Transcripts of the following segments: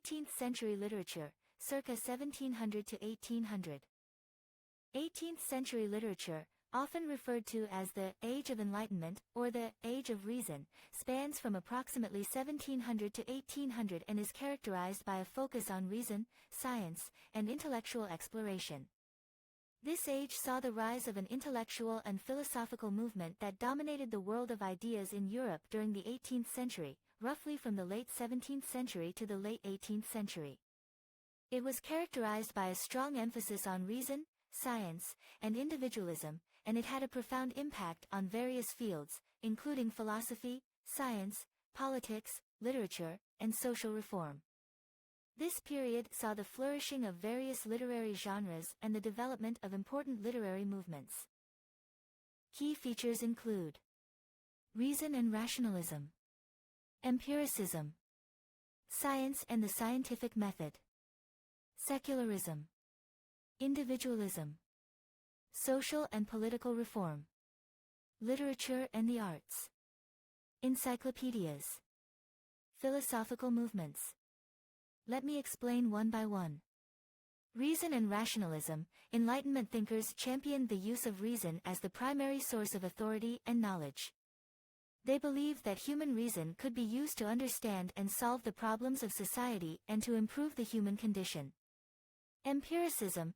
18th-century literature, circa 1700 to 1800. 18th-century literature, often referred to as the Age of Enlightenment or the Age of Reason, spans from approximately 1700 to 1800 and is characterized by a focus on reason, science, and intellectual exploration. This age saw the rise of an intellectual and philosophical movement that dominated the world of ideas in Europe during the 18th century, roughly from the late 17th century to the late 18th century. It was characterized by a strong emphasis on reason, science, and individualism, and it had a profound impact on various fields, including philosophy, science, politics, literature, and social reform. This period saw the flourishing of various literary genres and the development of important literary movements. Key features include reason and rationalism, empiricism, science and the scientific method, secularism, individualism, social and political reform, literature and the arts, encyclopedias, philosophical movements. Let me explain one by one. Reason and rationalism. Enlightenment thinkers championed the use of reason as the primary source of authority and knowledge. They believed that human reason could be used to understand and solve the problems of society and to improve the human condition. Empiricism.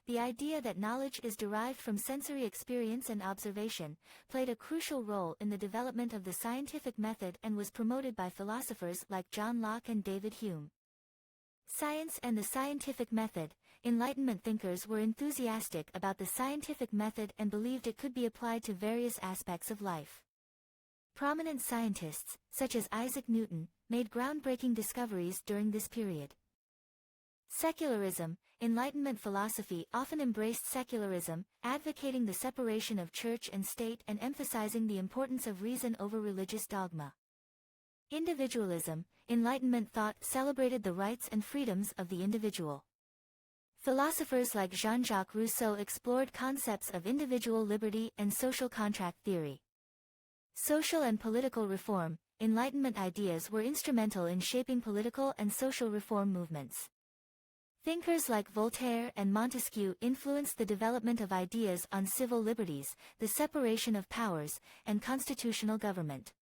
The idea that knowledge is derived from sensory experience and observation, played a crucial role in the development of the scientific method and was promoted by philosophers like John Locke and David Hume. Science and the scientific method. Enlightenment thinkers were enthusiastic about the scientific method and believed it could be applied to various aspects of life. Prominent scientists, such as Isaac Newton, made groundbreaking discoveries during this period. Secularism. Enlightenment philosophy often embraced secularism, advocating the separation of church and state and emphasizing the importance of reason over religious dogma. Individualism. Enlightenment thought celebrated the rights and freedoms of the individual. Philosophers like Jean-Jacques Rousseau explored concepts of individual liberty and social contract theory. Social and political reform. Enlightenment ideas were instrumental in shaping political and social reform movements. Thinkers like Voltaire and Montesquieu influenced the development of ideas on civil liberties, the separation of powers, and constitutional government.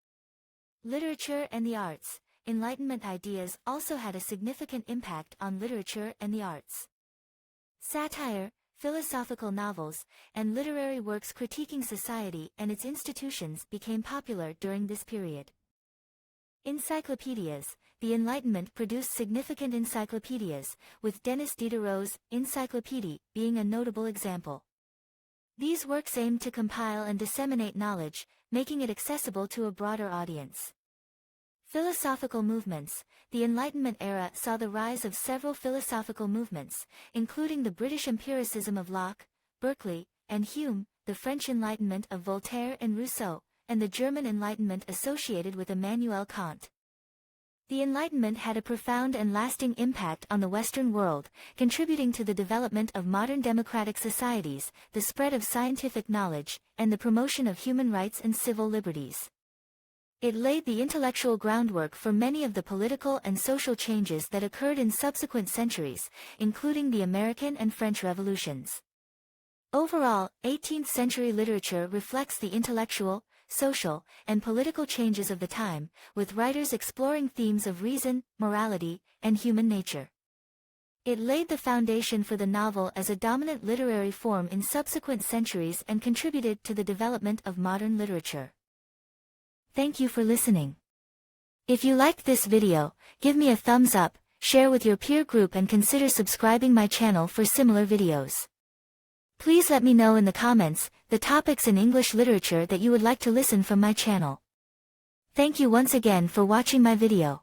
Literature and the arts. Enlightenment ideas also had a significant impact on literature and the arts. Satire, philosophical novels, and literary works critiquing society and its institutions became popular during this period. Encyclopedias. The Enlightenment produced significant encyclopedias, with Denis Diderot's Encyclopédie being a notable example. These works aimed to compile and disseminate knowledge, making it accessible to a broader audience. Philosophical movements. The Enlightenment era saw the rise of several philosophical movements, including the British empiricism of Locke, Berkeley, and Hume, the French Enlightenment of Voltaire and Rousseau, and the German Enlightenment associated with Immanuel Kant. The Enlightenment had a profound and lasting impact on the Western world, contributing to the development of modern democratic societies, the spread of scientific knowledge, and the promotion of human rights and civil liberties. It laid the intellectual groundwork for many of the political and social changes that occurred in subsequent centuries, including the American and French revolutions. Overall, 18th-century literature reflects the intellectual, social, and political changes of the time, with writers exploring themes of reason, morality, and human nature. It laid the foundation for the novel as a dominant literary form in subsequent centuries and contributed to the development of modern literature. Thank you for listening. If you liked this video, give me a thumbs up, share with your peer group and consider subscribing my channel for similar videos. Please let me know in the comments the topics in English literature that you would like to listen from my channel. Thank you once again for watching my video.